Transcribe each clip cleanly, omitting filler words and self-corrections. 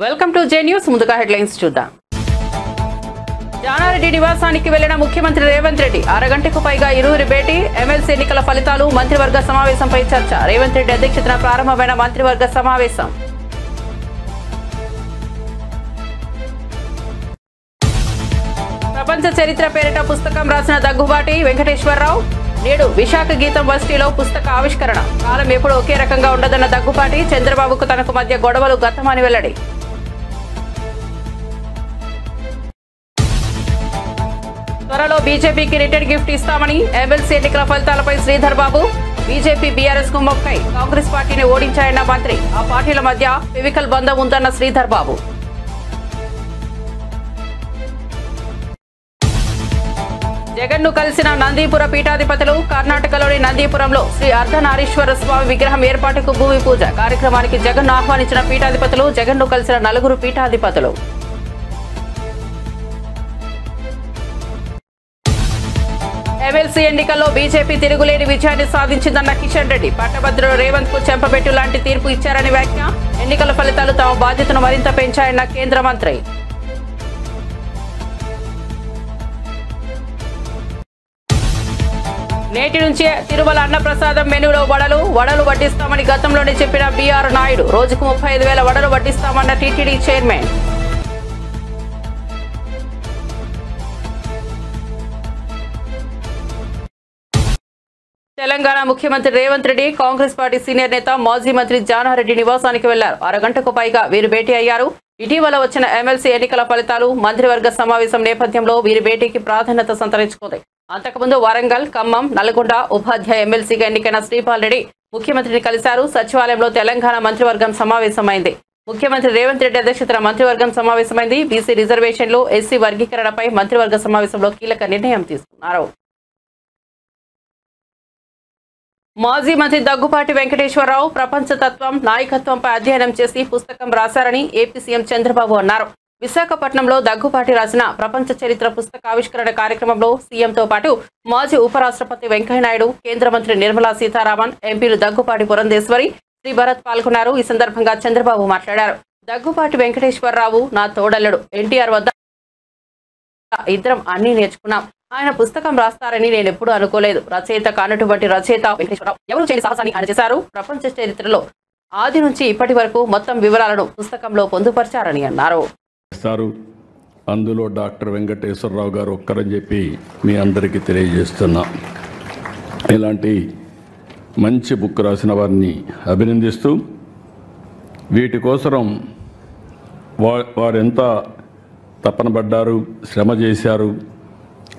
Welcome to J news. ముందుగా headlines చూద్దాం. జానారెడ్డి నివాసానికి వెళ్లిన ముఖ్యమంత్రి రేవంత్ రెడ్డి అరగంటకు పైగా ఇరువురి భేటీ. ఎమ్మెల్సీ ఎన్నికల ఫలితాలు, మంత్రివర్గ సమావేశంపై చర్చ. రేవంత్ రెడ్డి అధ్యక్షతన ప్రారంభమైన మంత్రివర్గ సమావేశం. ప్రపంచ చరిత్ర పేరిట పుస్తకం రాసిన దగ్గుబాటి వెంకటేశ్వరరావు నేడు విశాఖ గీతం వర్సిటీలో పుస్తక ఆవిష్కరణ. కాలం ఎప్పుడు ఒకే రకంగా ఉండదన్న దగ్గుబాటి, చంద్రబాబుకు తనకు మధ్య గొడవలు గతమని వెల్లడి. త్వరలో బీజేపీకి రిటర్న్ గిఫ్ట్ ఇస్తామని ఎమ్మెల్సీ ఎన్నికల ఫలితాలపై శ్రీధర్ బాబు. బీజేపీ బీఆర్ఎస్ కు మొక్కై కాంగ్రెస్ పార్టీని ఓడించాయన్న మంత్రి. ఆ పార్టీల మధ్య ఫిజికల్ బంధం ఉందన్న శ్రీధర్ బాబు. జగన్ ను కలిసిన నందీపుర పీఠాధిపతులు. కర్ణాటకలోని నందీపురంలో శ్రీ అర్ధనారీశ్వర స్వామి విగ్రహం ఏర్పాటుకు భూమి పూజ. కార్యక్రమానికి జగన్ ను ఆహ్వానించిన పీఠాధిపతులు. జగన్ ను కలిసిన 4 పీఠాధిపతులు. ఎమ్మెల్సీ ఎన్నికల్లో బీజేపీ తిరుగులేని విజయాన్ని సాధించిందన్న కిషన్ రెడ్డి. పట్టభద్రుడు రేవంత్ కు చెంపబెట్టు లాంటి తీర్పు ఇచ్చారని వ్యాఖ్య. ఎన్నికల ఫలితాలు తమ బాధ్యతను మరింత పెంచాయన్న కేంద్ర మంత్రి. నేటి నుంచే తిరుమల అన్నప్రసాదం మెనూలో వడలు వడ్డిస్తామని గతంలోనే చెప్పిన బీఆర్ నాయుడు. రోజుకు 35,000 వడలు వడ్డిస్తామన్న టీటీడీ చైర్మన్. తెలంగాణ ముఖ్యమంత్రి Revanth Reddy Congress party senior నేత మాజీ మంత్రి జానారెడ్డి నివాసానికి వెళ్లారు. అరగంటకు పైగా వీరు భేటీ అయ్యారు. ఇటీవల వచ్చిన ఎమ్మెల్సీ ఎన్నికల ఫలితాలు, మంత్రివర్గ సమావేశం నేపథ్యంలో వీరి భేటీకి ప్రాధాన్యత సంతరించుకుంది. అంతకుముందు వరంగల్, ఖమ్మం, నల్గొండ ఉపాధ్యాయ ఎమ్మెల్సీగా ఎన్నికైన శ్రీపాల్ రెడ్డి ముఖ్యమంత్రిని కలిశారు. సచివాలయంలో తెలంగాణ మంత్రివర్గం సమావేశమైంది. ముఖ్యమంత్రి రేవంత్ రెడ్డి అధ్యక్షతన మంత్రివర్గం సమావేశమైంది. బీసీ రిజర్వేషన్లు, ఎస్సీ వర్గీకరణపై మంత్రివర్గ సమావేశంలో కీలక నిర్ణయం తీసుకున్నారు. మాజీ మంత్రి దగ్గుబాటి వెంకటేశ్వరరావు ప్రపంచ తత్వం, నాయకత్వంపై అధ్యయనం చేసి పుస్తకం రాశారని ఏపీ సీఎం చంద్రబాబు అన్నారు. విశాఖపట్నంలో దగ్గుబాటి రాసిన ప్రపంచ చరిత్ర పుస్తక ఆవిష్కరణ కార్యక్రమంలో సీఎంతో పాటు మాజీ ఉపరాష్ట్రపతి వెంకయ్యనాయుడు, కేంద్ర మంత్రి నిర్మలా సీతారామన్, ఎంపీలు దగ్గుబాటి పురంధేశ్వరి, శ్రీ భరత్ పాల్గొన్నారు. ఈ సందర్భంగా చంద్రబాబు మాట్లాడారు. దగ్గుబాటి వెంకటేశ్వరరావు నా తోడల్లుడు. ఎన్టీఆర్ వద్ద ఇద్దరం అన్ని నేర్చుకున్నాం. ఆయన పుస్తకం రాస్తారని నేను ఎప్పుడూ అనుకోలేదు. రచయిత కానటువంటి రచయిత వెంకటేశ్వరరావు ఎవరు చేయని సాహసాన్ని ఆయన చేశారు. ప్రపంచ చరిత్రలో ఆది నుంచి ఇప్పటి వరకు మొత్తం వివరాలను పుస్తకంలో పొందుపరిచారని అన్నారు. అందులో డాక్టర్ వెంకటేశ్వరరావు గారు ఒక్కరని చెప్పి మీ అందరికీ తెలియజేస్తున్నా. ఇలాంటి మంచి బుక్ రాసిన వారిని అభినందిస్తూ, వీటి కోసం వారెంత తపన పడ్డారు, శ్రమ చేశారు,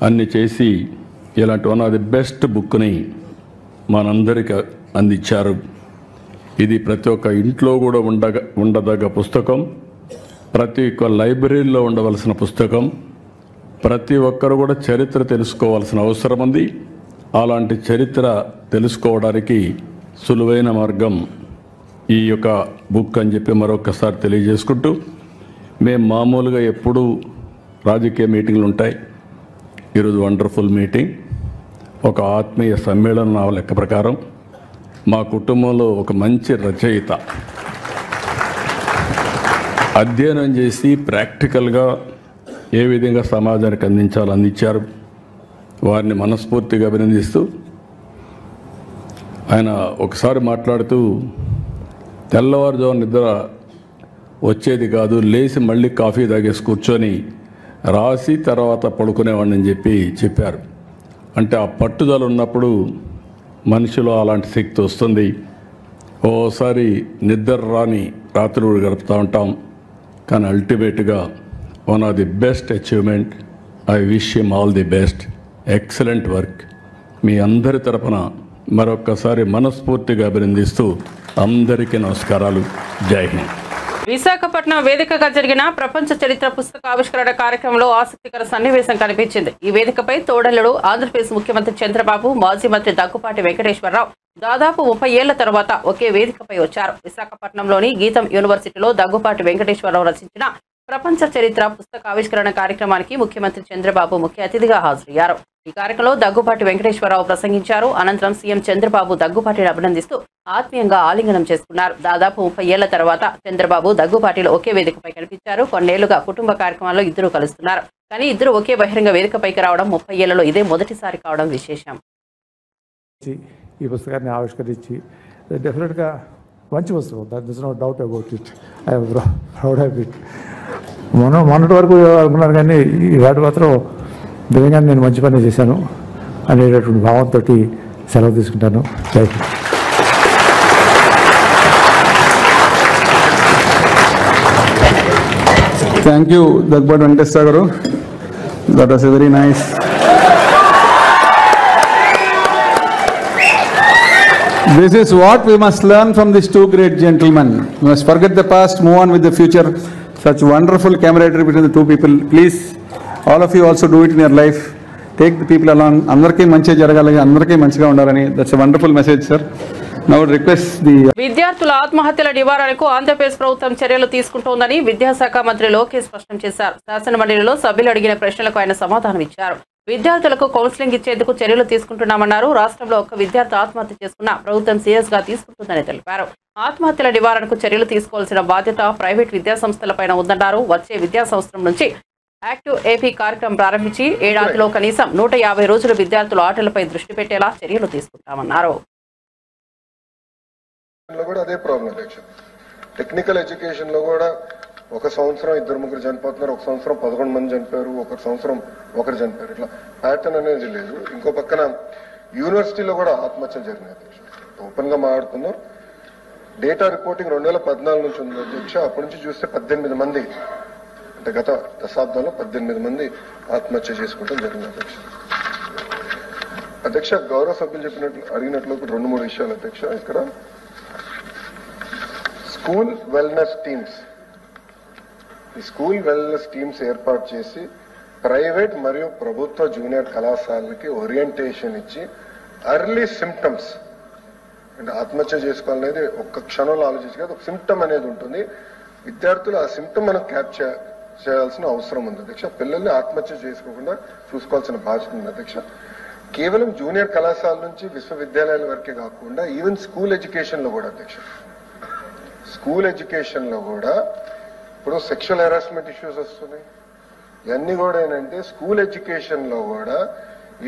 అన్ని చేసి ఇలాంటి వన్ ఆఫ్ ది బెస్ట్ బుక్ని మనందరికీ అందించారు. ఇది ప్రతి ఒక్క ఇంట్లో కూడా ఉండదగ్గ పుస్తకం, ప్రతి ఒక్క లైబ్రరీలో ఉండవలసిన పుస్తకం. ప్రతి ఒక్కరు కూడా చరిత్ర తెలుసుకోవాల్సిన అవసరం ఉంది. అలాంటి చరిత్ర తెలుసుకోవడానికి సులువైన మార్గం ఈ యొక్క బుక్ అని చెప్పి మరొకసారి తెలియజేసుకుంటూ, మేము మామూలుగా ఎప్పుడూ రాజకీయ మీటింగ్లు ఉంటాయి. ఈరోజు వండర్ఫుల్ మీటింగ్, ఒక ఆత్మీయ సమ్మేళనం. నా లెక్క ప్రకారం మా కుటుంబంలో ఒక మంచి రచయిత అధ్యయనం చేసి ప్రాక్టికల్గా ఏ విధంగా సమాజానికి అందించారు. వారిని మనస్ఫూర్తిగా అభినందిస్తూ, ఆయన ఒకసారి మాట్లాడుతూ, తెల్లవారుజాము నిద్ర వచ్చేది కాదు, లేచి మళ్ళీ కాఫీ తాగేసి కూర్చొని రాసి తర్వాత పడుకునేవాడిని అని చెప్పారు. అంటే ఆ పట్టుదల ఉన్నప్పుడు మనిషిలో అలాంటి శక్తి వస్తుంది. ఓసారి నిద్ర రాని రాత్రులు గడుపుతూ ఉంటాం, కానీ అల్టిమేట్గా one of the best achievement. I wish him all the best. Excellent work. మీ అందరి తరపున మరొక్కసారి మనస్ఫూర్తిగా అభినందిస్తూ అందరికీ నమస్కారాలు. జై హింద్. విశాఖపట్నం వేదికగా జరిగిన ప్రపంచ చరిత్ర పుస్తక ఆవిష్కరణ కార్యక్రమంలో ఆసక్తికర సన్నివేశం కనిపించింది. ఈ వేదికపై తోడల్లుడు ఆంధ్రప్రదేశ్ ముఖ్యమంత్రి చంద్రబాబు, మాజీ మంత్రి దగ్గుబాటి వెంకటేశ్వరరావు దాదాపు 30 ఏళ్ల తర్వాత ఒకే వేదికపై వచ్చారు. విశాఖపట్నంలోని గీతం యూనివర్సిటీలో దగ్గుబాటి వెంకటేశ్వరరావు రచించిన ప్రపంచ చరిత్ర పుస్తక ఆవిష్కరణ కార్యక్రమానికి ముఖ్యమంత్రి చంద్రబాబు ముఖ్య అతిథిగా హాజరయ్యారు. ఈ కార్యక్రమంలో దగ్గుపాటి వెంకటేశ్వరరావు ప్రసంగించారు. అనంతరం సీఎం చంద్రబాబు దగ్గుపాటిని అభినందిస్తూ ఆత్మీయంగా ఆలింగనం చేసుకున్నారు. దాదాపు 30 ఏళ్ల తర్వాత చంద్రబాబు దగ్గుపాటిలో ఒకే వేదికపై కనిపించారు. కొన్నేళ్లుగా కుటుంబ కార్యక్రమాల్లో ఇద్దరు కలుస్తున్నారు. కానీ ఇద్దరు ఒకే బహిరంగ వేదికపైకి రావడం 30 ఏళ్లలో ఇదే మొదటిసారి కావడం విశేషం. ఈ పుస్తకాన్ని ఆవిష్కరించి డెఫినెట్గా మంచి పుస్తకం, that is no doubt about it. I'm proud of it. మొన్నటి వరకు అనుకున్నాను, కానీ ఈనాటి మాత్రం నిజంగా నేను మంచి పని చేశాను అనేటటువంటి భావంతో సెలవు తీసుకుంటాను. థ్యాంక్ యూ దగ్గుపాటి వెంకటేశ్వర గారు. That was a very nice. This is what we must learn from these two great gentlemen. We must forget the past, move on with the future. Such wonderful camaraderie between the two people. Please, all of you also do it in your life. Take the people along. Andarki manchi jaragali, andarki manchiga undarani. That's a wonderful message, sir. Now request the విద్యార్థుల ఆత్మహత్యల నివారణకు ఆంధ్రప్రదేశ్ ప్రభుత్వం చర్యలు తీసుకుంటోందని విద్యాశాఖ మంత్రి లోకేష్ స్పష్టం చేశారు. శాసనమండలిలో సభ్యులు అడిగిన ప్రశ్నలకు ఆయన సమాధానం ఇచ్చారు. విద్యార్థులకు కౌన్సిలింగ్ ఇచ్చేందుకు చర్యలు తీసుకుంటున్నామన్నారు. రాష్ట్రంలో ఒక్క విద్యార్థి ఆత్మహత్య చేసుకున్నా ప్రభుత్వం సీరియస్ గా తీసుకుంటుందని తెలిపారు. ఆత్మహత్యల నివారణకు చర్యలు తీసుకోవాల్సిన బాధ్యత ప్రైవేట్ విద్యాసంస్థలపైన ఉందన్నారు. వచ్చే విద్యా సంవత్సరం నుంచి యాక్టివ్ ఏపీ కార్యక్రమం ప్రారంభించి ఏడాదిలో కనీసం 150 రోజులు విద్యార్థుల ఆటలపై దృష్టి పెట్టేలా చర్యలు తీసుకుంటామన్నారు. అదే ప్రాబ్లం టెక్నికల్ ఎడ్యుకేషన్ లో కూడా ఒక సంవత్సరం 2-3 చనిపోతున్నారు, ఒక సంవత్సరం 11 మంది చనిపోయారు, ఒక సంవత్సరం ఒకరు చనిపోయారు. ఇట్లా ప్యాటర్న్ అనేది లేదు. ఇంకో పక్కన యూనివర్సిటీలో కూడా ఆత్మహత్యలు జరిగినాయి అధ్యక్ష. ఓపెన్ గా మాట్లాడుతున్నాం. డేటా రిపోర్టింగ్ 2014 నుంచి ఉంది అధ్యక్ష. అప్పటి నుంచి చూస్తే 18 మంది, అంటే గత దశాబ్దంలో 18 మంది ఆత్మహత్య చేసుకోవడం జరిగింది అధ్యక్ష. అధ్యక్ష, గౌరవ సభ్యులు అడిగినట్లు 2-3 విషయాలు అధ్యక్ష. ఇక్కడ స్కూల్ వెల్నెస్ టీమ్స్, ఈ స్కూల్ వెల్నెస్ టీమ్స్ ఏర్పాటు చేసి ప్రైవేట్ మరియు ప్రభుత్వ జూనియర్ కళాశాలకి ఓరియంటేషన్ ఇచ్చి ఎర్లీ సిమ్టమ్స్, అంటే ఆత్మహత్య చేసుకోవాలనేది ఒక్క క్షణంలో ఆలోచించి కాదు, ఒక సిమ్టమ్ అనేది ఉంటుంది. విద్యార్థులు ఆ సిమ్టమ్ మనం క్యాప్చర్ చేయాల్సిన అవసరం ఉంది అధ్యక్ష. పిల్లల్ని ఆత్మహత్య చేసుకోకుండా చూసుకోవాల్సిన బాధ్యత ఉంది అధ్యక్ష. కేవలం జూనియర్ కళాశాల నుంచి విశ్వవిద్యాలయాల వరకే కాకుండా ఈవెన్ స్కూల్ ఎడ్యుకేషన్ లో కూడా అధ్యక్ష, స్కూల్ ఎడ్యుకేషన్ లో కూడా ఇప్పుడు సెక్షువల్ హెరాస్మెంట్ ఇష్యూస్ వస్తున్నాయి. ఇవన్నీ కూడా ఏంటంటే స్కూల్ ఎడ్యుకేషన్ లో కూడా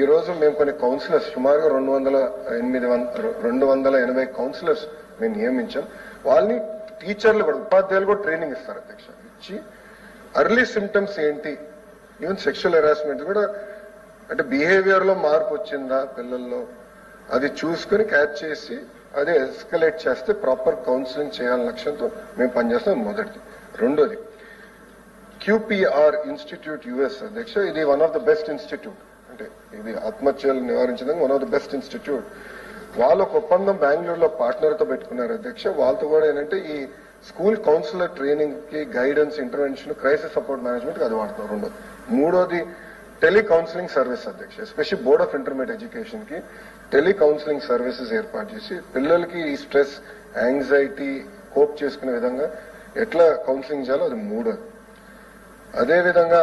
ఈ రోజు మేము కొన్ని కౌన్సిలర్స్, సుమారుగా 280 కౌన్సిలర్స్ మేము నియమించాం. వాళ్ళని టీచర్లు కూడా, ఉపాధ్యాయులు కూడా ట్రైనింగ్ ఇస్తారు అధ్యక్ష. ఇచ్చి ఎర్లీ సిమ్టమ్స్ ఏంటి, ఈవెన్ సెక్షువల్ హెరాస్మెంట్ కూడా, అంటే బిహేవియర్ లో మార్పు వచ్చిందా పిల్లల్లో, అది చూసుకుని క్యాచ్ చేసి అదే ఎస్కలేట్ చేస్తే ప్రాపర్ కౌన్సిలింగ్ చేయాలని లక్ష్యంతో మేము పనిచేస్తాం. మొదటిది. రెండోది, QPR ఇన్స్టిట్యూట్ యుఎస్ అధ్యక్ష. ఇది one of the best institute, అంటే ఇది ఆత్మహత్యలు నివారించడానికి one of the best institute. వాళ్ళు ఒక ఒప్పందం బెంగళూరులో పార్ట్నర్ తో పెట్టుకున్నారు అధ్యక్ష. వాళ్ళతో కూడా ఏంటంటే ఈ స్కూల్ కౌన్సిలర్ ట్రైనింగ్ కి, guidance, intervention, crisis support management కి అది వాడుతున్నారు. రెండోది. మూడోది, టెలి కౌన్సిలింగ్ సర్వీస్ అధ్యక్ష. Especially board of intermediate education కి టెలి కౌన్సిలింగ్ సర్వీసెస్ ఏర్పాటు చేసి పిల్లలకి ఈ స్ట్రెస్, యాంగ్జైటీ కోప్ చేసుకునే విధంగా ఎట్లా కౌన్సిలింగ్ చేయాలో అది మూడోది. అదేవిధంగా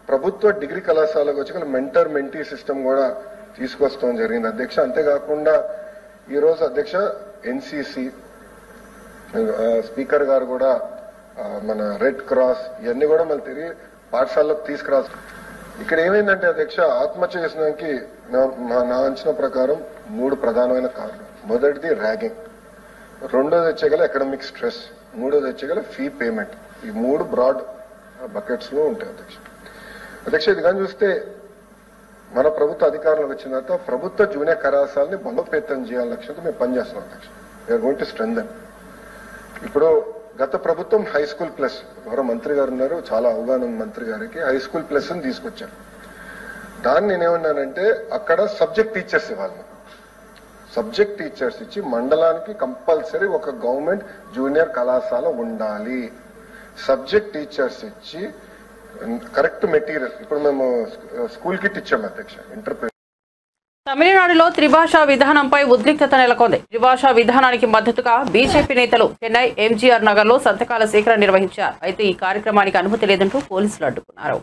ప్రభుత్వ డిగ్రీ కళాశాలకు వచ్చి మెంటర్ మెంటీ సిస్టమ్ కూడా తీసుకొస్తాం జరిగింది అధ్యక్ష. అంతేకాకుండా ఈరోజు అధ్యక్ష ఎన్సీసీ స్పీకర్ గారు కూడా మన రెడ్ క్రాస్ ఇవన్నీ కూడా మళ్ళీ తిరిగి పాఠశాలకు తీసుకురావాలి. ఇక్కడ ఏమైందంటే అధ్యక్ష, ఆత్మహత్య చేసినానికి నా అంచనా ప్రకారం 3 ప్రధానమైన కారణాలు. మొదటిది ర్యాగింగ్, రెండోది వచ్చేగల ఎకడమిక్ స్ట్రెస్, మూడోది వచ్చేగల ఫీ పేమెంట్. ఈ 3 బ్రాడ్ బకెట్స్ లో ఉంటాయి అధ్యక్ష. అధ్యక్ష, ఇది కానీ చూస్తే మన ప్రభుత్వ అధికారంలోకి వచ్చిన తర్వాత ప్రభుత్వ జూనియర్ కళాశాలని బలోపేతం చేయాలని లక్ష్యంతో మేము పనిచేస్తున్నాం అధ్యక్ష. We're going to strengthen. ఇప్పుడు గత ప్రభుత్వం హై స్కూల్ ప్లస్, గౌరవ మంత్రి గారు ఉన్నారు, చాలా అవగాహన మంత్రి గారికి హై స్కూల్ ప్లస్ ని తీసుకొచ్చారు. దాన్ని నేనేమన్నానంటే అక్కడ సబ్జెక్ట్ టీచర్స్ ఇవ్వాలి. సబ్జెక్ట్ టీచర్స్ ఇచ్చి మండలానికి కంపల్సరీ ఒక గవర్నమెంట్ జూనియర్ కళాశాల ఉండాలి. సబ్జెక్ట్ టీచర్స్ ఇచ్చి కరెక్ట్ మెటీరియల్, ఇప్పుడు మేము స్కూల్ కిట్ ఇచ్చాము అధ్యక్ష. తమిళనాడులో త్రిభాషా విధానంపై ఉద్రిక్తత నెలకొంది. త్రిభాషా విధానానికి మద్దతుగా బీజేపీ నేతలు చెన్నై ఎంజీఆర్ నగర్ లో సంతకాల సేకరణ నిర్వహించారు. అయితే ఈ కార్యక్రమానికి అనుమతి లేదంటూ పోలీసులు అడ్డుకున్నారు.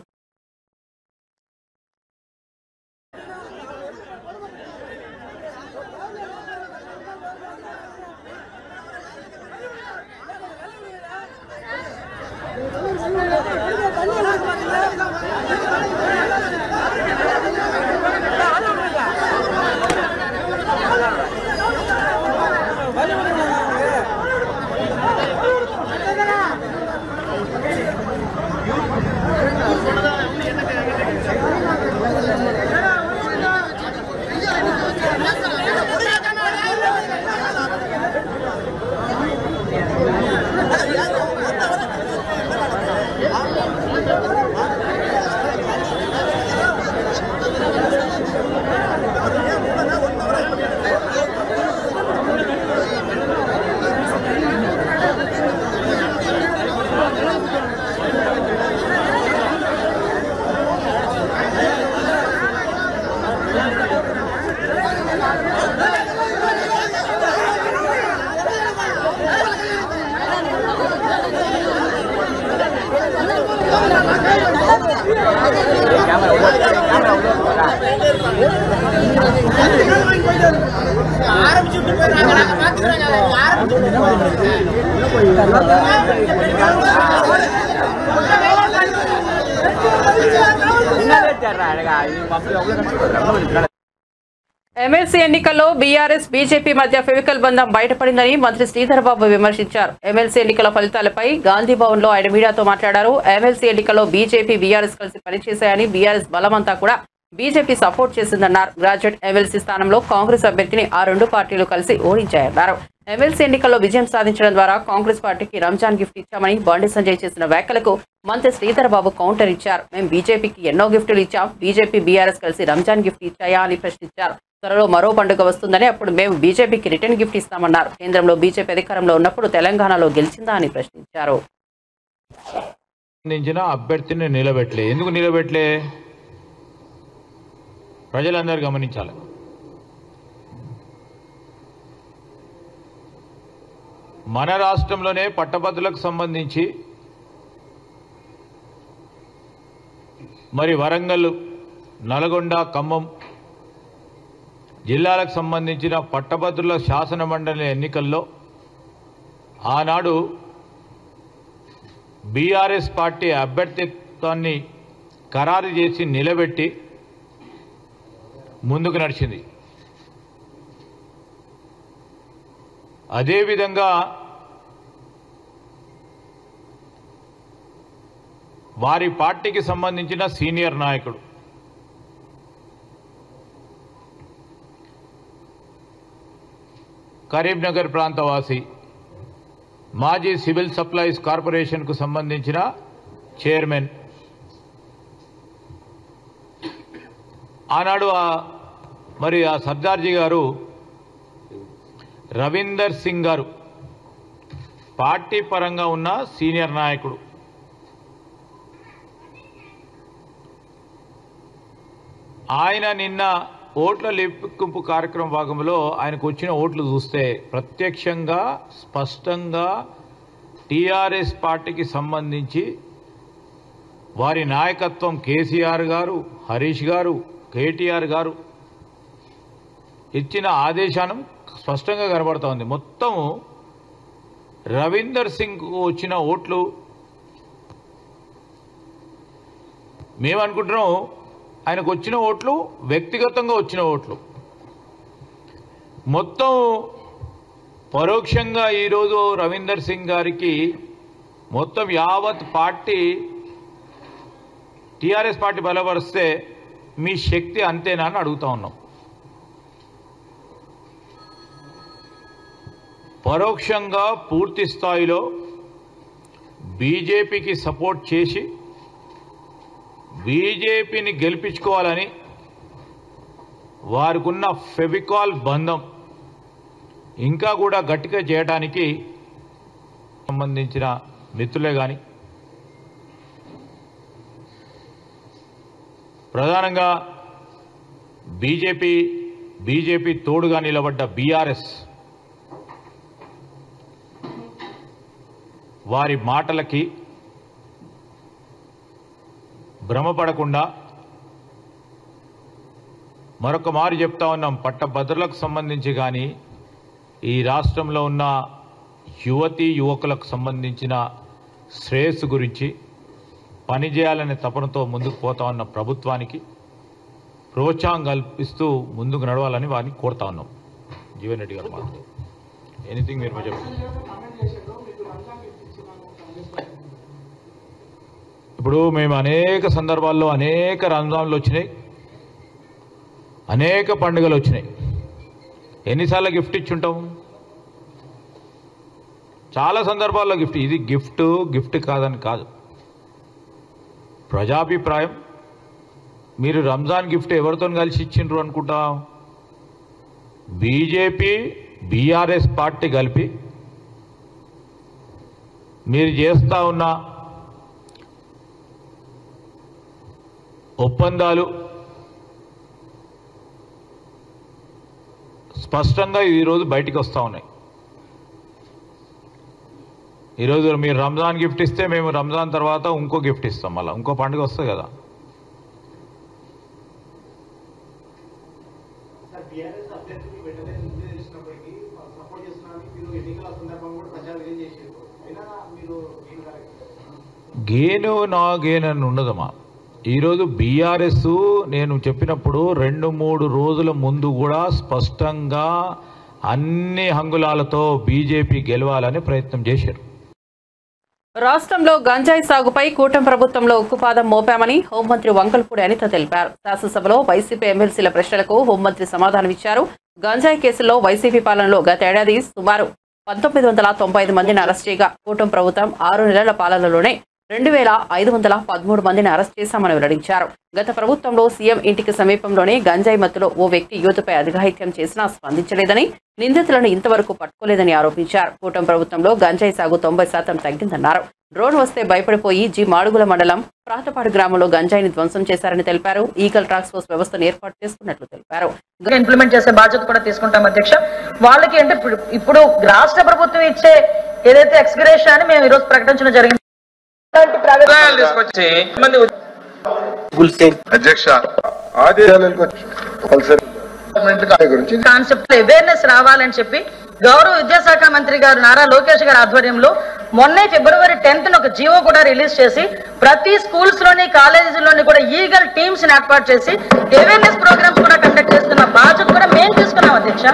ఎమ్మెల్సీ ఎన్నికల్లో బీఆర్ఎస్ బీజేపీ మధ్య ఫెవికల్ బంధం బయటపడిందని మంత్రి శ్రీధర్ బాబు విమర్శించారు. ఎమ్మెల్సీ ఎన్నికల ఫలితాలపై గాంధీ భవన్ లో ఆయన మీడియాతో మాట్లాడారు. ఎమ్మెల్సీ ఎన్నికల్లో బీజేపీ బీఆర్ఎస్ కలిసి పనిచేశాయని, బీఆర్ఎస్ బలమంతా కూడా బీజేపీ సపోర్ట్ చేసిందన్నారు. గ్రాడ్యుయేట్ ఎమ్మెల్సీ స్థానంలో కాంగ్రెస్ అభ్యర్థిని ఆ రెండు పార్టీలు కలిసి ఓడించాయన్నారు. ఎమ్మెల్సీ ఎన్నికల్లో విజయం సాధించడం ద్వారా కాంగ్రెస్ పార్టీకి రంజాన్ గిఫ్ట్ ఇచ్చామని బండి సంజయ్ చేసిన వ్యాఖ్యలకు మంత్రి శ్రీధర్ బాబు కౌంటర్ ఇచ్చారు. మేము బీజేపీకి ఎన్నో గిఫ్టులు ఇచ్చాం, బీజేపీ బీఆర్ఎస్ కలిసి రంజాన్ గిఫ్ట్ ఇచ్చాయా అని ప్రశ్నించారు. త్వరలో మరో పండుగ వస్తుందని, అప్పుడు మేము బీజేపీకి రిటర్న్ గిఫ్ట్ ఇస్తామన్నారు. కేంద్రంలో బీజేపీ అధికారంలో ఉన్నప్పుడు తెలంగాణలో గెలిచిందా అని ప్రశ్నించారు. అభ్యర్థిని నిలబెట్టలే. ఎందుకు నిలబెట్టలే? ప్రజలందరూ గమనించాలి. మన రాష్ట్రంలోనే పట్టభద్రులకు సంబంధించి మరి వరంగల్, నల్గొండ, ఖమ్మం జిల్లాలకు సంబంధించిన పట్టభద్రుల శాసన మండలి ఎన్నికల్లో ఆనాడు బీఆర్ఎస్ పార్టీ అభ్యర్థిత్వాన్ని ఖరారు చేసి నిలబెట్టి ముందుకు నడిచింది. అదేవిధంగా వారి పార్టీకి సంబంధించిన సీనియర్ నాయకుడు కరీంనగర్ ప్రాంతవాసి, మాజీ సివిల్ సప్లైస్ కార్పొరేషన్కు సంబంధించిన చైర్మన్, ఆనాడు మరి ఆ సర్దార్జీ గారు రవీందర్ సింగ్ గారు పార్టీ పరంగా ఉన్న సీనియర్ నాయకుడు. ఆయన నిన్న ఓట్ల లెక్కింపు కార్యక్రమం భాగంలో ఆయనకు వచ్చిన ఓట్లు చూస్తే ప్రత్యక్షంగా స్పష్టంగా టీఆర్ఎస్ పార్టీకి సంబంధించి వారి నాయకత్వం కేసీఆర్ గారు, హరీష్ గారు, కేటీఆర్ గారు ఇచ్చిన ఆదేశానం స్పష్టంగా కనబడతా ఉంది. మొత్తం రవీందర్ సింగ్ వచ్చిన ఓట్లు మేమనుకుంటున్నాం ఆయనకు వచ్చిన ఓట్లు వ్యక్తిగతంగా వచ్చిన ఓట్లు. మొత్తం పరోక్షంగా ఈరోజు రవీందర్ సింగ్ గారికి మొత్తం యావత్ పార్టీ టీఆర్ఎస్ పార్టీ బలపరిస్తే మీ శక్తి అంతేనా అని అడుగుతా ఉన్నాం. పరోక్షంగా పూర్తి స్థాయిలో బీజేపీకి సపోర్ట్ చేసి బీజేపీని గెలిపించుకోవాలని వారికున్న ఫెవికాల్ బంధం ఇంకా కూడా గట్టిగా చేయడానికి సంబంధించిన మిత్రులే కానీ ప్రధానంగా బీజేపీ తోడుగా నిలబడ్డ బీఆర్ఎస్ వారి మాటలకి భ్రమపడకుండా మరొక మారు చెప్తా ఉన్నాం. పట్టభద్రులకు సంబంధించి కానీ ఈ రాష్ట్రంలో ఉన్న యువతీ యువకులకు సంబంధించిన శ్రేయస్సు గురించి పనిచేయాలనే తపనతో ముందుకు పోతా ఉన్న ప్రభుత్వానికి ప్రోత్సాహం కల్పిస్తూ ముందుకు నడవాలని వారిని కోరుతా ఉన్నాం. జీవన్ రెడ్డి గారు మాట్లాడు. ఎనీథింగ్ మీరు చెప్పండి. ఇప్పుడు మేము అనేక సందర్భాల్లో అనేక రంజాన్లు వచ్చినాయి, అనేక పండుగలు వచ్చినాయి. ఎన్నిసార్లు గిఫ్ట్ ఇచ్చుంటాం? చాలా సందర్భాల్లో గిఫ్ట్. ఇది గిఫ్ట్ కాదని కాదు, ప్రజాభిప్రాయం. మీరు రంజాన్ గిఫ్ట్ ఎవరితో కలిసి ఇచ్చిండ్రు అనుకుంటాం? బీజేపీ బీఆర్ఎస్ పార్టీ కలిపి మీరు చేస్తా ఉన్న ఒప్పందాలు స్పష్టంగా ఈరోజు బయటికి వస్తూ ఉన్నాయి. ఈరోజు మీరు రంజాన్ గిఫ్ట్ ఇస్తే మేము రంజాన్ తర్వాత ఇంకో గిఫ్ట్ ఇస్తాం, మళ్ళీ ఇంకో పండుగ వస్తుంది కదా. గేను నా గేను అని ఉండదమ్మా. ఈరోజు బీఆర్ఎస్ నేను చెప్పినప్పుడు 2-3 రోజుల ముందు కూడా స్పష్టంగా అన్ని హంగులాలతో బీజేపీ గెలవాలని ప్రయత్నం చేశారు. రాష్ట్రంలో గంజాయి సాగుపై కూటమి ప్రభుత్వంలో ఉక్కుపాదం మోపామని హోంమంత్రి వంకల్పూడి అనిత తెలిపారు. శాసనసభలో వైసీపీ ఎమ్మెల్సీల ప్రశ్నలకు హోంమంత్రి సమాధానమిచ్చారు. గంజాయి కేసుల్లో వైసీపీ పాలనలో గత ఏడాది సుమారు 1995 మందిని అరెస్ట్ చేయగా కూటమి ప్రభుత్వం 6 నెలల పాలనలోనే 2513 మందిని అరెస్ట్ చేశామని వెల్లడించారు. గత ప్రభుత్వంలో సీఎం ఇంటికి సమీపంలోనే గంజాయి మత్తులో ఓ వ్యక్తి యువతపై అఘాయిత్యం చేసినా స్పందించలేదని, నిందితులను ఇంతవరకు పట్టుకోలేదని ఆరోపించారు. కూటమి ప్రభుత్వంలో గంజాయి సాగు 90% తగ్గిందన్నారు. డ్రోన్ వస్తే భయపడిపోయి జి మాడుగుల మండలం ప్రాతపాడు గ్రామంలో గంజాయిని ధ్వంసం చేశారని తెలిపారు. ఈగల్ టాస్క్ ఫోర్స్ వ్యవస్థను ఏర్పాటు చేసుకున్నట్లు తెలిపారు. ఇంప్లిమెంట్ చేసే బాధ్యత కూడా తీసుకుంటాం అధ్యక్ష. వాళ్ళకి అంటే ఇప్పుడు రాష్ట్ర ప్రభుత్వం ఇచ్చే ఏదైతే ఎక్స్గ్రేషన్ అని మేము ఈరోజు ప్రకటించడం జరిగింది. అధ్యక్ష ఆదేశాలకు కాన్సెప్ట్ అవేర్నెస్ రావాలని చెప్పి గౌరవ విద్యాశాఖ మంత్రి గారు నారా లోకేష్ గారి ఆధ్వర్యంలో మొన్నే February 10th ఒక జీవో కూడా రిలీజ్ చేసి ప్రతి స్కూల్స్ లోని కాలేజీలోని కూడా ఈగల్ టీమ్స్ ని ఏర్పాటు చేసి అవేర్నెస్ ప్రోగ్రామ్స్ కూడా కండక్ట్ చేస్తున్న బాధ్యత కూడా మేము తీసుకున్నాం అధ్యక్ష.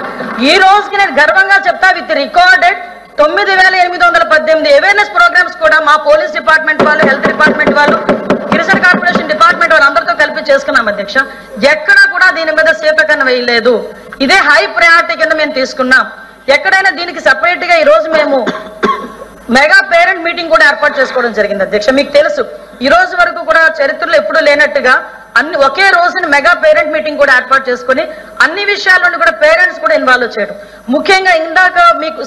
ఈ రోజుకి నేను గర్వంగా చెప్తా, విత్ రికార్డెడ్ 9818 అవేర్నెస్ ప్రోగ్రామ్స్ కూడా మా పోలీస్ డిపార్ట్మెంట్ వాళ్ళు, హెల్త్ డిపార్ట్మెంట్ వాళ్ళు, గిరిజన కార్పొరేషన్ డిపార్ట్మెంట్ వాళ్ళందరితో కలిపి చేసుకున్నాం అధ్యక్ష. ఎక్కడా కూడా దీని మీద శీతకన్న వేయలేదు. ఇదే హై ప్రయారిటీ కింద మేము తీసుకున్నాం. ఎక్కడైనా దీనికి సెపరేట్ గా ఈ రోజు మేము మెగా పేరెంట్ మీటింగ్ కూడా ఏర్పాటు చేసుకోవడం జరిగింది అధ్యక్ష. మీకు తెలుసు, ఈ రోజు వరకు కూడా చరిత్రలో ఎప్పుడూ లేనట్టుగా అన్ని ఒకే రోజున మెగా పేరెంట్ మీటింగ్ కూడా ఏర్పాటు చేసుకుని అన్ని విషయాల్లోనూ కూడా పేరెంట్స్ కూడా ఇన్వాల్వ్ చేయడం. ముఖ్యంగా ఇందాక మీకు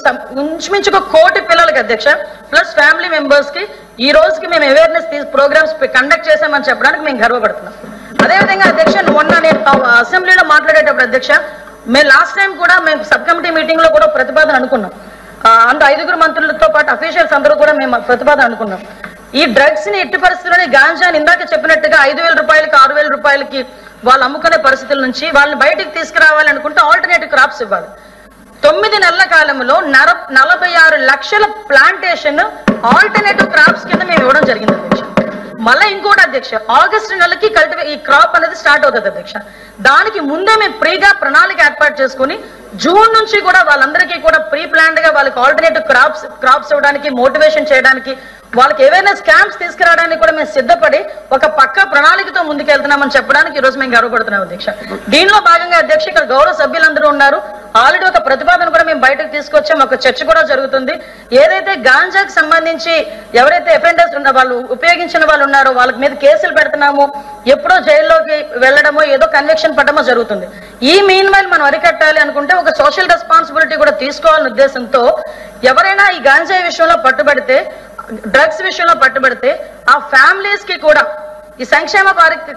ఇంచుమించు 1 కోటి పిల్లలకి అధ్యక్ష ప్లస్ ఫ్యామిలీ మెంబర్స్ కి ఈ రోజుకి మేము అవేర్నెస్ ప్రోగ్రామ్స్ కండక్ట్ చేశామని చెప్పడానికి మేము గర్వపడుతున్నాం. అదేవిధంగా అధ్యక్ష, మొన్న నేను అసెంబ్లీలో మాట్లాడేటప్పుడు అధ్యక్ష, మేము లాస్ట్ టైం కూడా మేము సబ్ కమిటీ మీటింగ్ లో కూడా ప్రతిపాదన అనుకున్నాం. అంత 5 మంత్రులతో పాటు అఫీషియల్స్ అందరూ కూడా మేము ప్రతిపాదన అనుకున్నాం. ఈ డ్రగ్స్ ని ఎట్టి పరిస్థితుల్లోనే గాంజాని ఇందాక చెప్పినట్టుగా 5,000 రూపాయలకి 6,000 రూపాయలకి వాళ్ళు అమ్ముకునే పరిస్థితుల నుంచి వాళ్ళని బయటికి తీసుకురావాలి అనుకుంటే ఆల్టర్నేటివ్ క్రాప్స్ ఇవ్వాలి. 9 నెలల కాలంలో 46 లక్షల ప్లాంటేషన్ ఆల్టర్నేటివ్ క్రాప్స్ కింద మేము ఇవ్వడం జరిగింది అధ్యక్ష. మళ్ళీ ఇంకోటి అధ్యక్ష, ఆగస్టు నెలకి ఈ క్రాప్ అనేది స్టార్ట్ అవుతుంది అధ్యక్ష. దానికి ముందే మేము ప్రీగా ప్రణాళిక ఏర్పాటు చేసుకుని జూన్ నుంచి కూడా వాళ్ళందరికీ కూడా ప్రీ ప్లాన్డ్ గా వాళ్ళకి ఆల్టర్నేటివ్ క్రాప్స్ ఇవ్వడానికి, మోటివేషన్ చేయడానికి, వాళ్ళకి అవేర్నెస్ క్యాంప్స్ తీసుకురావడానికి కూడా మేము సిద్ధపడి ఒక పక్క ప్రణాళికతో ముందుకెళ్తున్నామని చెప్పడానికి ఈ రోజు మేము గర్వపడుతున్నాం అధ్యక్ష. దీనిలో భాగంగా అధ్యక్ష ఇక్కడ గౌరవ సభ్యులందరూ ఉన్నారు. ఆల్రెడీ ఒక ప్రతిపాదన కూడా మేము బయటకు తీసుకొచ్చాం. ఒక చర్చ కూడా జరుగుతుంది. ఏదైతే గాంజాకి సంబంధించి ఎవరైతే అఫెండర్స్ ఉన్న వాళ్ళు, ఉపయోగించిన వాళ్ళు ఉన్నారో వాళ్ళ మీద కేసులు పెడుతున్నామో, ఎప్పుడో జైల్లోకి వెళ్లడమో, ఏదో కన్విక్షన్ పడమో జరుగుతుంది. ఈ మీన్ వైల్ మనం అరికట్టాలి అనుకుంటే ఒక సోషల్ రెస్పాన్సిబిలిటీ కూడా తీసుకోవాలనే ఉద్దేశంతో ఎవరైనా ఈ గాంజాయి విషయంలో పట్టుబడితే, డ్రగ్స్ విషయంలో పట్టుబడితే ఆ ఫ్యామిలీస్ కి కూడా ఈ సంక్షేమ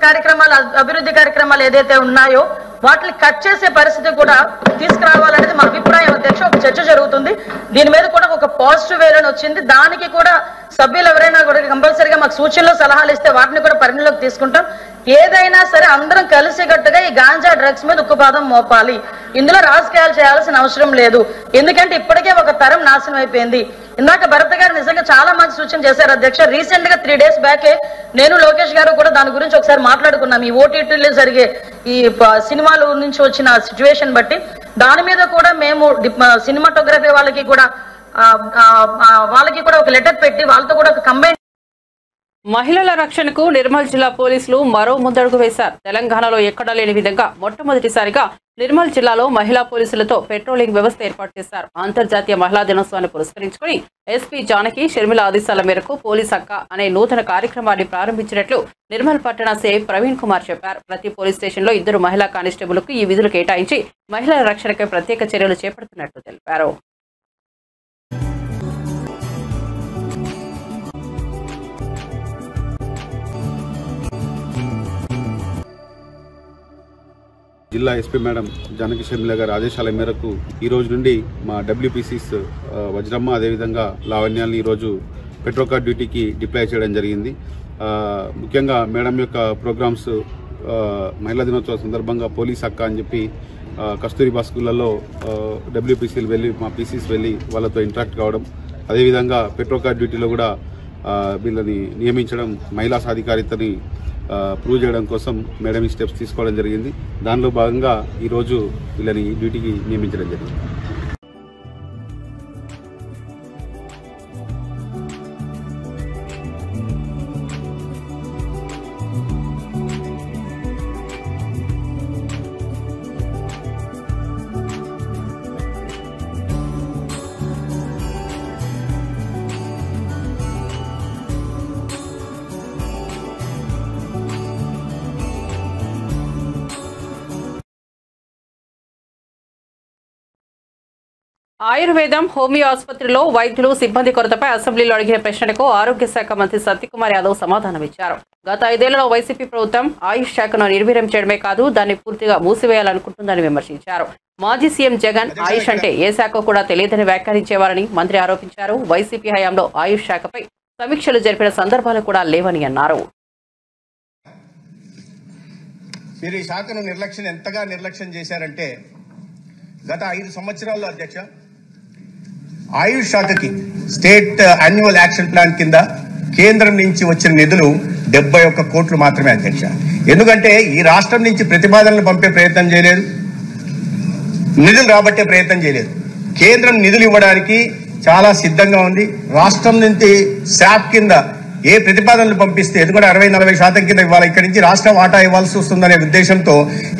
కార్యక్రమాలు, అభివృద్ధి కార్యక్రమాలు ఏదైతే ఉన్నాయో వాటిని కట్ చేసే పరిస్థితి కూడా తీసుకురావాలనేది మా అభిప్రాయం అధ్యక్ష. ఒక చర్చ జరుగుతుంది. దీని మీద కూడా ఒక పాజిటివ్ వేలని వచ్చింది. దానికి కూడా సభ్యులు ఎవరైనా కూడా కంపల్సరీగా మాకు సూచనలు, సలహాలు ఇస్తే వాటిని కూడా పరిగణలోకి తీసుకుంటాం. ఏదైనా సరే అందరం కలిసికట్టుగా ఈ గాంజా డ్రగ్స్ మీద ఉక్కుపాదం మోపాలి. ఇందులో రాజకీయాలు చేయాల్సిన అవసరం లేదు. ఎందుకంటే ఇప్పటికే ఒక తరం నాశనం అయిపోయింది. ఇందాక భరత్ గారు నిజంగా చాలా మంచి సూచన చేశారు అధ్యక్ష. రీసెంట్ గా 3 days బ్యాకే నేను, లోకేష్ గారు కూడా దాని గురించి ఒకసారి మాట్లాడుకున్నాం. ఈ ఓటీటీలో జరిగే ఈ సినిమాల నుంచి వచ్చిన సిచ్యువేషన్ బట్టి దాని మీద కూడా మేము సినిమాటోగ్రఫీ వాళ్ళకి కూడా ఒక లెటర్ పెట్టి వాళ్ళతో కూడా ఒక కంబైన్. మహిళల రక్షణకు నిర్మల్ జిల్లా పోలీసులు మరో ముందడుగు వేశారు. తెలంగాణలో ఎక్కడా లేని విధంగా మొట్టమొదటిసారిగా నిర్మల్ జిల్లాలో మహిళా పోలీసులతో పెట్రోలింగ్ వ్యవస్థ ఏర్పాటు చేశారు. అంతర్జాతీయ మహిళా దినోత్సవాన్ని పురస్కరించుకుని ఎస్పీ జానకి షర్మిల ఆదేశాల మేరకు పోలీస్ అక్క అనే నూతన కార్యక్రమాన్ని ప్రారంభించినట్లు నిర్మల్ పట్టణ సిఐ ప్రవీణ్ కుమార్ చెప్పారు. ప్రతి పోలీస్ స్టేషన్లో 2 మహిళా కానిస్టేబుల్కు ఈ విధులు కేటాయించి మహిళల రక్షణపై ప్రత్యేక చర్యలు చేపడుతున్నట్లు తెలిపారు. జిల్లా ఎస్పీ మేడం జానకి షర్మిల గారి ఆదేశాల మేరకు ఈ రోజు నుండి మా డబ్ల్యూపీసీస్ వజ్రమ్మ, అదేవిధంగా లావణ్యాలని ఈరోజు పెట్రోకార్ డ్యూటీకి డిప్లాయ్ చేయడం జరిగింది. ముఖ్యంగా మేడం యొక్క ప్రోగ్రామ్స్ మహిళా దినోత్సవ సందర్భంగా పోలీస్ అక్క అని చెప్పి కస్తూరిబా స్కూళ్ళల్లో డబ్ల్యూపీసీలు వెళ్ళి మా పీసీస్ వెళ్ళి వాళ్ళతో ఇంటరాక్ట్ కావడం, అదేవిధంగా పెట్రోకార్ డ్యూటీలో కూడా వీళ్ళని నియమించడం, మహిళా సాధికారితని ప్రూవ్ చేయడం కోసం మేడం ఈ స్టెప్స్ తీసుకోవడం జరిగింది. దానిలో భాగంగా ఈరోజు వీళ్ళని డ్యూటీకి నియమించడం జరిగింది. ఆయుర్వేదం, హోమియో ఆసుపత్రిలో వైద్యులు, సిబ్బంది కొరతపై అసెంబ్లీలో అడిగిన ప్రశ్నలకు ఆరోగ్య శాఖ మంత్రి సత్యకుమార్ యాదవ్ సమాధానమిచ్చారు. గత 5 ఏళ్లలో వైసీపీ ప్రభుత్వం ఆయుష్ శాఖను నిర్వీర్యం చేయడమే కాదు, దాన్ని పూర్తిగా మూసివేయాలనుకుంటుందని విమర్శించారు. మాజీ సీఎం జగన్ ఆయుష్ అంటే ఏ శాఖ కూడా తెలియదని వ్యాఖ్యానించేవారని మంత్రి ఆరోపించారు. వైసీపీ హయాంలో ఆయుష్ శాఖపై సమీక్షలు జరిపిన సందర్భాలు కూడా లేవని అన్నారు. మీరు ఈ శాఖను ఎంతగా నిర్లక్ష్యం చేశారంటే, గత 5 సంవత్సరాల్లో అధ్యక్ష ఆయుష్ శాఖకి స్టేట్ యాన్యువల్ యాక్షన్ ప్లాన్ కింద కేంద్రం నుంచి వచ్చిన నిధులు 71 కోట్లు మాత్రమే అధ్యక్ష. ఎందుకంటే ఈ రాష్ట్రం నుంచి ప్రతిపాదనలు పంపే ప్రయత్నం చేయలేదు, నిధులు రాబట్టే ప్రయత్నం చేయలేదు. కేంద్రం నిధులు ఇవ్వడానికి చాలా సిద్ధంగా ఉంది. రాష్ట్రం నుంచి శాప్ కింద ఏ ప్రతిపాదనలు పంపిస్తే, ఎందుకంటే 60-40% కింద ఇవ్వాలి, ఇక్కడి నుంచి రాష్ట్ర వాటా ఇవ్వాల్సి వస్తుందనే ఉద్దేశంతో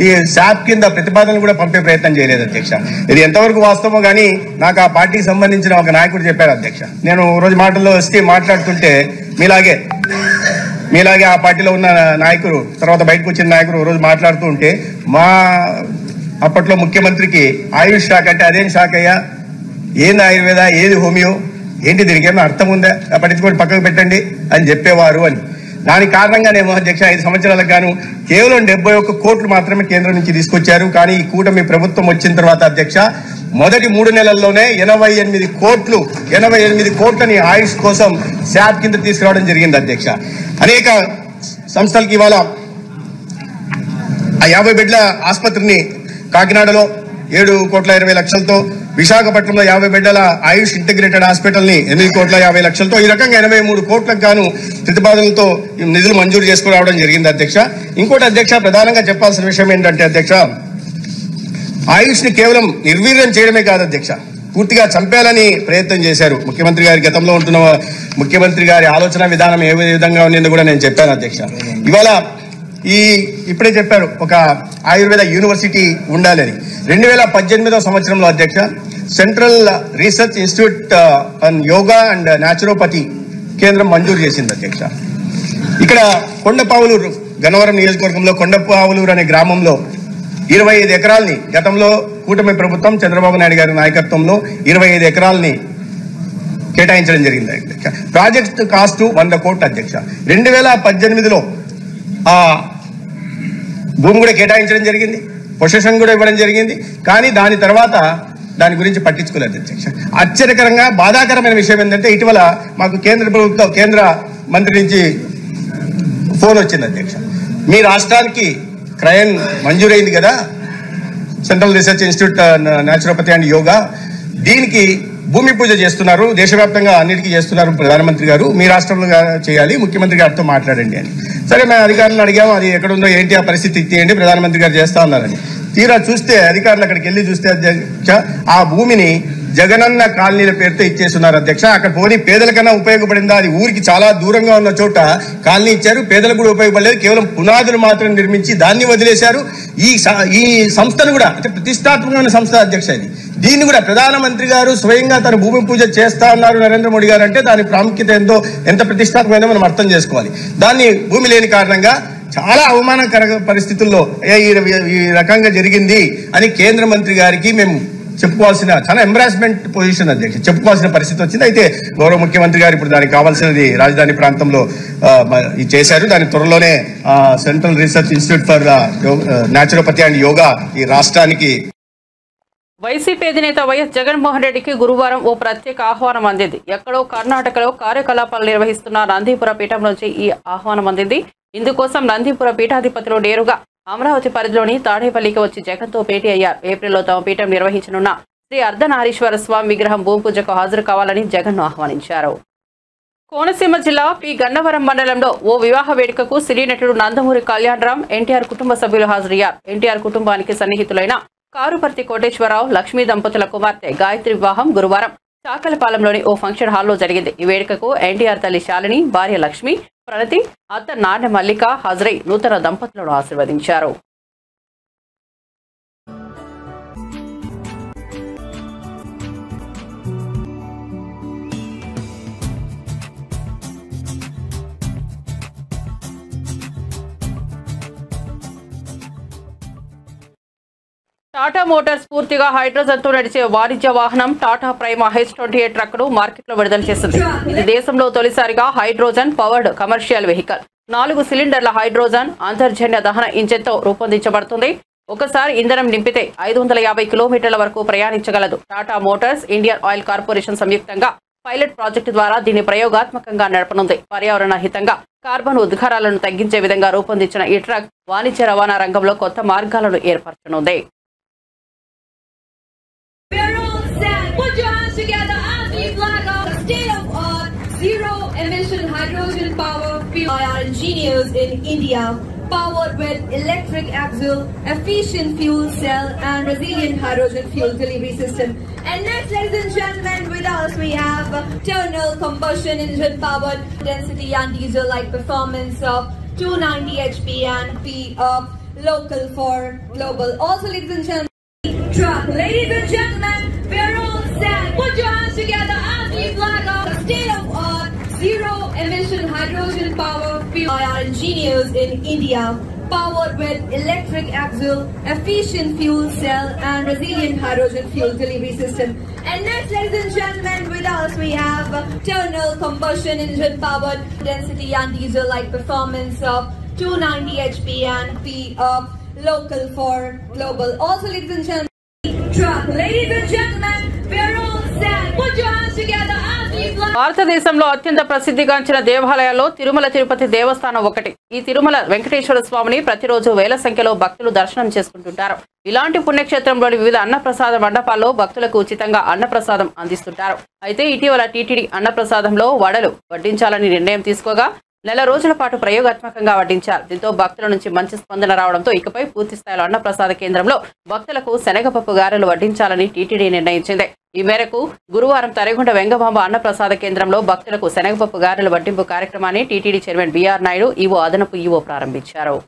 ఈ శాప్ కింద ప్రతిపాదనలు కూడా పంపే ప్రయత్నం చేయలేదు అధ్యక్ష. ఇది ఎంతవరకు వాస్తవమో కానీ నాకు ఆ పార్టీకి సంబంధించిన ఒక నాయకుడు చెప్పారు అధ్యక్ష. నేను రోజు మాటల్లో వస్తే మాట్లాడుతుంటే మీలాగే ఆ పార్టీలో ఉన్న నాయకుడు, తర్వాత బయటకు వచ్చిన నాయకుడు రోజు మాట్లాడుతూ ఉంటే, మా అప్పట్లో ముఖ్యమంత్రికి ఆయుష్ శాఖ అంటే అదేం శాఖ అయ్యా, ఏంది ఆయుర్వేద, ఏది హోమియో, ఏంటి దీనికి ఏమైనా అర్థం ఉందా, పట్టించుకొని పక్కకు పెట్టండి అని చెప్పేవారు అని. దానికి కారణంగానేమో అధ్యక్ష 5 సంవత్సరాలకు గాను కేవలం 71 కోట్లు మాత్రమే కేంద్రం నుంచి తీసుకొచ్చారు. కానీ ఈ కూటమి ప్రభుత్వం వచ్చిన తర్వాత అధ్యక్ష మొదటి 3 నెలల్లోనే 88 కోట్లని ఆయుష్ కోసం శాప్ కింద తీసుకురావడం జరిగింది అధ్యక్ష. అనేక సంస్థలకి ఇవాళ ఆ 50 బెడ్ల ఆసుపత్రిని కాకినాడలో 7,20,00,000తో, విశాఖపట్నంలో 50 బెడ్ల ఆయుష్ ఇంటిగ్రేటెడ్ హాస్పిటల్ ని 8,50,00,000తో, ఈ రకంగా 83 కోట్లకు గాను ప్రతిపాదనలతో నిధులు మంజూరు చేసుకుని రావడం జరిగింది అధ్యక్ష. ఇంకోటి అధ్యక్ష, ప్రధానంగా చెప్పాల్సిన విషయం ఏంటంటే అధ్యక్ష, ఆయుష్ ని కేవలం నిర్వీర్యం చేయడమే కాదు అధ్యక్ష, పూర్తిగా చంపేయాలని ప్రయత్నం చేశారు. ముఖ్యమంత్రి గారి గతంలో ఉంటున్న ముఖ్యమంత్రి గారి ఆలోచన విధానం ఏ విధంగా ఉన్నది కూడా నేను చెప్పాను అధ్యక్ష. ఇవాళ ఇప్పుడే చెప్పారు ఒక ఆయుర్వేద యూనివర్సిటీ ఉండాలని. 2018వ సంవత్సరంలో అధ్యక్ష central research institute on yoga and naturopathy కేంద్రం మంజూరు చేసింది అధ్యక్ష. ఇక్కడ కొండపావులూరు, గన్నవరం నియోజకవర్గంలో కొండపావులూరు అనే గ్రామంలో 25 ఎకరాలని గతంలో కూటమి ప్రభుత్వం చంద్రబాబు నాయుడు గారి నాయకత్వంలో 25 ఎకరాలని కేటాయించడం జరిగింది అధ్యక్ష. ప్రాజెక్ట్ కాస్ట్ 100 కోట్లు అధ్యక్ష. 2018లో ఆ భూమి కూడా కేటాయించడం జరిగింది, పొజిషన్ కూడా ఇవ్వడం జరిగింది. కానీ దాని తర్వాత దాని గురించి పట్టించుకోలేదు అధ్యక్ష. ఆశ్చర్యకరంగా బాధాకరమైన విషయం ఏంటంటే, ఇటీవల మాకు కేంద్ర మంత్రి నుంచి ఫోన్ వచ్చింది అధ్యక్ష. మీ రాష్ట్రానికి క్రయన్ మంజూరైంది కదా, central research institute naturopathy and yoga, దీనికి భూమి పూజ చేస్తున్నారు, దేశవ్యాప్తంగా అన్నిటికీ చేస్తున్నారు ప్రధానమంత్రి గారు, మీ రాష్ట్రంలో చేయాలి, ముఖ్యమంత్రి గారితో మాట్లాడండి అని. సరే, మేము అధికారులను అడిగాము, అది ఎక్కడుందో ఏంటి ఆ పరిస్థితి ఇచ్చేయండి, ప్రధానమంత్రి గారు చేస్తా ఉన్నారని. తీరా చూస్తే అధికారులు అక్కడికి వెళ్ళి చూస్తే అధ్యక్ష ఆ భూమిని జగనన్న కాలనీల పేరుతో ఇచ్చేస్తున్నారు అధ్యక్ష. అక్కడ పోనీ పేదలకన్నా ఉపయోగపడిందా, అది ఊరికి చాలా దూరంగా ఉన్న చోట కాలనీ ఇచ్చారు, పేదలకు కూడా ఉపయోగపడలేదు, కేవలం పునాదులు మాత్రం నిర్మించి దాన్ని వదిలేశారు. ఈ సంస్థను కూడా అంటే ప్రతిష్టాత్మకమైన సంస్థ అధ్యక్ష ఇది, దీన్ని కూడా ప్రధానమంత్రి గారు స్వయంగా తన భూమి పూజ చేస్తా ఉన్నారు నరేంద్ర మోడీ గారు అంటే దాని ప్రాముఖ్యత ఎంత ప్రతిష్టాత్మకమైనా మనం అర్థం చేసుకోవాలి. దాన్ని భూమి లేని కారణంగా చాలా అవమానకర పరిస్థితుల్లో ఈ రకంగా జరిగింది అని కేంద్ర మంత్రి గారికి మేము చెప్పుకోవాల్సిన చాలా ఎంబారాస్మెంట్ పొజిషన్ అధ్యక్ష, చెప్పుకోవాల్సిన పరిస్థితి వచ్చింది. అయితే గౌరవ ముఖ్యమంత్రి గారు ఇప్పుడు దానికి కావాల్సినది రాజధాని ప్రాంతంలో చేశారు. దాని త్వరలోనే central research institute for naturopathy and yoga ఈ రాష్ట్రానికి. వైసీపీ అధినేత వైఎస్ జగన్మోహన్ రెడ్డికి గురువారం ఓ ప్రత్యేక ఆహ్వానం అందింది. ఎక్కడో కర్ణాటకలో కార్యకలాపాలు నిర్వహిస్తున్న నందీపుర పీఠం నుంచి ఈ ఆహ్వానం అందింది. ఇందుకోసం నందీపుర పీఠాధిపతులు నేరుగా అమరావతి పరిధిలోని తాడేపల్లికి వచ్చి జగన్తో భేటీ అయ్యారు. ఏప్రిల్లో తమ పీఠం నిర్వహించనున్న శ్రీ అర్ధనారీశ్వర స్వామి విగ్రహం భూమి పూజకు హాజరు కావాలని జగన్ను ఆహ్వానించారు. కోనసీమ జిల్లా పి గన్నవరం మండలంలో ఓ వివాహ వేడుకకు సినీ నటుడు నందమూరి కళ్యాణరామ్ ఎన్టీఆర్ కుటుంబ సభ్యులు హాజరయ్యారు. ఎన్టీఆర్ కుటుంబానికి సన్నిహితులైన కారుపర్తి కోటేశ్వరరావు లక్ష్మీ దంపతుల కుమార్తె గాయత్రి వివాహం గురువారం చాకలపాలెంలోని ఓ ఫంక్షన్ హాల్లో జరిగింది. ఈ వేడుకకు ఎన్టీఆర్ తల్లి శాలిని, భార్య లక్ష్మి, ప్రణతి, అత్త నాన్న మల్లిక హాజరై నూతన దంపతులను ఆశీర్వదించారు. టాటా మోటార్స్ పూర్తిగా హైడ్రోజన్తో నడిచే వాణిజ్య వాహనం టాటా ప్రైమా H28 ట్రక్ను మార్కెట్లో విడుదల చేసింది. ఇది దేశంలో తొలిసారిగా హైడ్రోజన్ పవర్డ్ కమర్షియల్ వెహికల్. 4 సిలిండర్ల హైడ్రోజన్ అంతర్జన్య దహన ఇంజిన్తో రూపొందించబడుతుంది. ఒకసారి ఇంధనం నింపితే 550 కిలోమీటర్ల వరకు ప్రయాణించగలదు. Tata Motors, Indian Oil Corporation సంయుక్తంగా పైలట్ ప్రాజెక్టు ద్వారా దీన్ని ప్రయోగాత్మకంగా నడపనుంది. పర్యావరణ హితంగా కార్బన్ ఉద్గారాలను తగ్గించే విధంగా రూపొందించిన ఈ ట్రక్ వాణిజ్య రవాణా రంగంలో కొత్త మార్గాలను ఏర్పరచనుంది. Put your hands together as we flag off the state-of-art zero-emission hydrogen power fuel by our engineers in India, powered with electric axle, efficient fuel cell, and resilient hydrogen fuel delivery system. And next, ladies and gentlemen, with us we have internal combustion engine powered density and diesel-like performance of 290 HP and P of local for global. Also, ladies and gentlemen, truck. Ladies and gentlemen, we are all set. Put your hands together as we flag off the state-of-art zero-emission hydrogen power fuel by our engineers in India, powered with electric axle, efficient fuel cell, and resilient hydrogen fuel delivery system. And next, ladies and gentlemen, with us we have internal combustion engine powered density and diesel-like performance of 290 HP and P of local for global. Also, ladies and gentlemen, truck. Ladies and gentlemen, we are all set. Put your hands together as we fly. భారతదేశంలో అత్యంత ప్రసిద్ధిగాంచిన దేవాలయాల్లో తిరుమల తిరుపతి దేవస్థానం ఒకటి. ఈ తిరుమల వెంకటేశ్వర స్వామిని ప్రతిరోజు వేల సంఖ్యలో భక్తులు దర్శనం చేసుకుంటుంటారు. ఇలాంటి పుణ్యక్షేత్రంలోని వివిధ అన్నప్రసాద మండపాల్లో భక్తులకు ఉచితంగా అన్నప్రసాదం అందిస్తుంటారు. అయితే ఇటీవల టీటీడీ అన్నప్రసాదంలో వడలు వడ్డించాలని నిర్ణయం తీసుకోగా నెల రోజుల పాటు ప్రయోగాత్మకంగా వడ్డించారు. దీంతో భక్తుల నుంచి మంచి స్పందన రావడంతో ఇకపై పూర్తి స్థాయిలో అన్నప్రసాద కేంద్రంలో భక్తులకు శనగపప్పు గారెలు వడ్డించాలని టీటీడీ నిర్ణయించింది. ఈ మేరకు గురువారం తరిగొండ వెంగమాంబ అన్నప్రసాద కేంద్రంలో భక్తులకు శనగపప్పు గారెలు వడ్డింపు కార్యక్రమాన్ని TTD chairman B R Naidu, EO అదనపు ఈవో ప్రారంభించారు.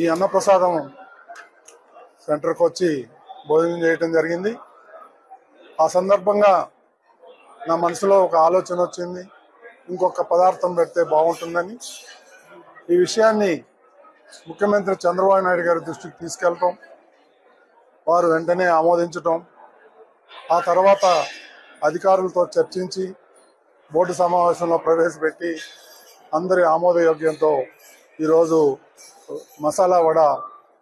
ఈ అన్నప్రసాదం సెంటర్కి వచ్చి భోజనం చేయటం జరిగింది. ఆ సందర్భంగా నా మనసులో ఒక ఆలోచన వచ్చింది, ఇంకొక పదార్థం పెడితే బాగుంటుందని. ఈ విషయాన్ని ముఖ్యమంత్రి చంద్రబాబు నాయుడు గారి దృష్టికి తీసుకెళ్ళటం, వారు వెంటనే ఆమోదించటం, ఆ తర్వాత అధికారులతో చర్చించి బోర్డు సమావేశంలో ప్రవేశపెట్టి అందరి ఆమోదయోగ్యంతో ఈరోజు మసాలా వడ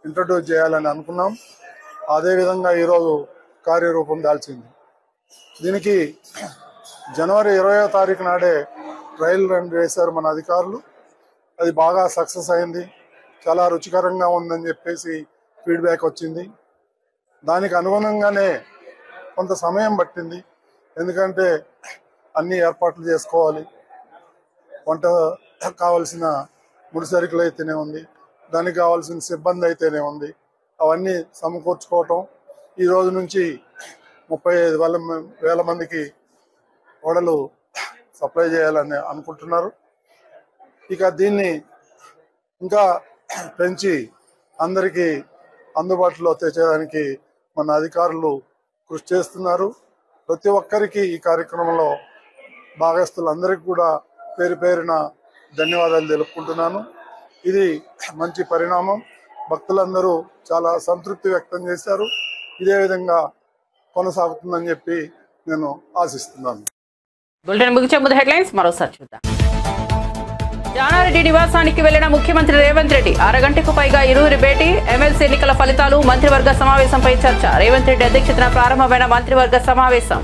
ఇంట్రడ్యూస్ చేయాలని అనుకున్నాం. అదేవిధంగా ఈరోజు కార్యరూపం దాల్చింది. దీనికి జనవరి 20వ తారీఖు నాడే ట్రయల్ రన్ వేశారు మన అధికారులు. అది బాగా సక్సెస్ అయింది, చాలా రుచికరంగా ఉందని చెప్పేసి ఫీడ్బ్యాక్ వచ్చింది. దానికి అనుగుణంగానే కొంత సమయం పట్టింది, ఎందుకంటే అన్ని ఏర్పాట్లు చేసుకోవాలి. వంట కావాల్సిన ముడిసరుకులు అయితేనే ఉంది, దానికి కావాల్సిన సిబ్బంది అయితేనే ఉంది, అవన్నీ సమకూర్చుకోవటం. ఈ రోజు నుంచి 35,000 మందికి వడలు సప్లై చేయాలని అనుకుంటున్నారు. ఇక దీన్ని ఇంకా పెంచి అందరికీ అందుబాటులో తెచ్చేదానికి మన అధికారులు కృషి చేస్తున్నారు. ప్రతి ఒక్కరికి ఈ కార్యక్రమంలో భాగస్తులందరికీ కూడా పేరు పేరున ధన్యవాదాలు తెలుపుకుంటున్నాను. ఇది మంచి పరిణామం. భక్తులందరూ చాలా సంతృప్తి వ్యక్తం చేశారు. ఇదే విధంగా కొనసాగుతుందని చెప్పి నేను ఆశిస్తున్నాను. బులెటిన్ ముగించే ముందు హెడ్లైన్స్ మరోసారి చూద్దాం. జానారెడ్డి నివాసానికి వెళ్లిన ముఖ్యమంత్రి రేవంత్ రెడ్డి అరగంటకు పైగా ఇరువురి భేటీ. ఎమ్మెల్సీ ఎన్నికల ఫలితాలు, మంత్రివర్గ సమావేశంపై చర్చ. రేవంత్ రెడ్డి అధ్యక్షతన ప్రారంభమైన మంత్రివర్గ సమావేశం.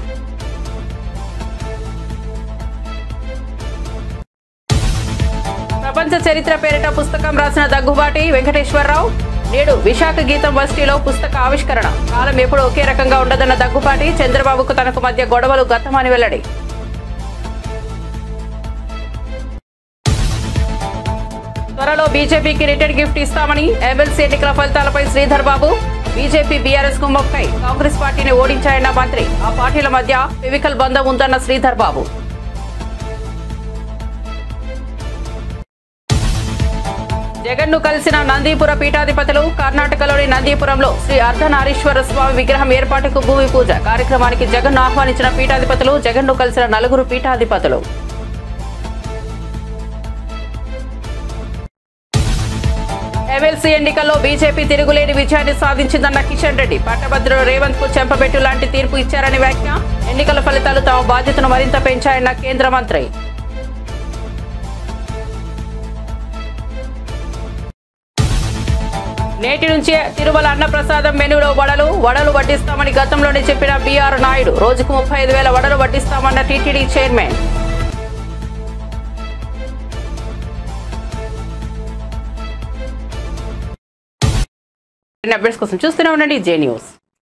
ప్రపంచ చరిత్ర పేరిట పుస్తకం రాసిన దగ్గుబాటి వెంకటేశ్వరరావు. నేడు విశాఖ గీతం వర్సిటీలో పుస్తక ఆవిష్కరణ. కాలం ఎప్పుడు ఒకే రకంగా ఉండదన్న దగ్గుబాటి. చంద్రబాబుకు తనకు మధ్య గొడవలు గతమని వెల్లడి. త్వరలో బీజేపీకి రిటర్న్ గిఫ్ట్ ఇస్తామని ఎమ్మెల్సీ ఎన్నికల ఫలితాలపై శ్రీధర్ బాబు. బీజేపీ బీఆర్ఎస్ కు మొక్కై కాంగ్రెస్ పార్టీని ఓడించాయన్న మంత్రి. ఆ పార్టీల మధ్య ఫెవికల్ బంధం ఉందన్న శ్రీధర్ బాబు. జగన్ను కలిసిన నందీపుర పీఠాధిపతులు. కర్ణాటకలోని నందీపురంలో శ్రీ అర్ధనారీశ్వర స్వామి విగ్రహం ఏర్పాటుకు భూమి పూజ. కార్యక్రమానికి జగన్ను ఆహ్వానించిన పీఠాధిపతులు. జగన్ను కలిసిన 4 పీఠాధిపతులు. ఎమ్మెల్సీ ఎన్నికల్లో బీజేపీ తిరుగులేని విజయాన్ని సాధించిందన్న కిషన్ రెడ్డి. పట్టభద్రుడు రేవంత్ కు చెంపబెట్టు లాంటి తీర్పు ఇచ్చారని వ్యాఖ్య. ఎన్నికల ఫలితాలు తమ బాధ్యతను మరింత పెంచాయన్న కేంద్ర మంత్రి. నేటి నుంచే తిరుమల అన్నప్రసాదం మెనూలో వడలు వడ్డిస్తామని గతంలోనే చెప్పిన బీఆర్ నాయుడు. రోజుకు 35,000 వడలు వడ్డిస్తామన్న టీటీడీ చైర్మన్. అప్డేట్స్ కోసం చూస్తూనే ఉండండి జే న్యూస్.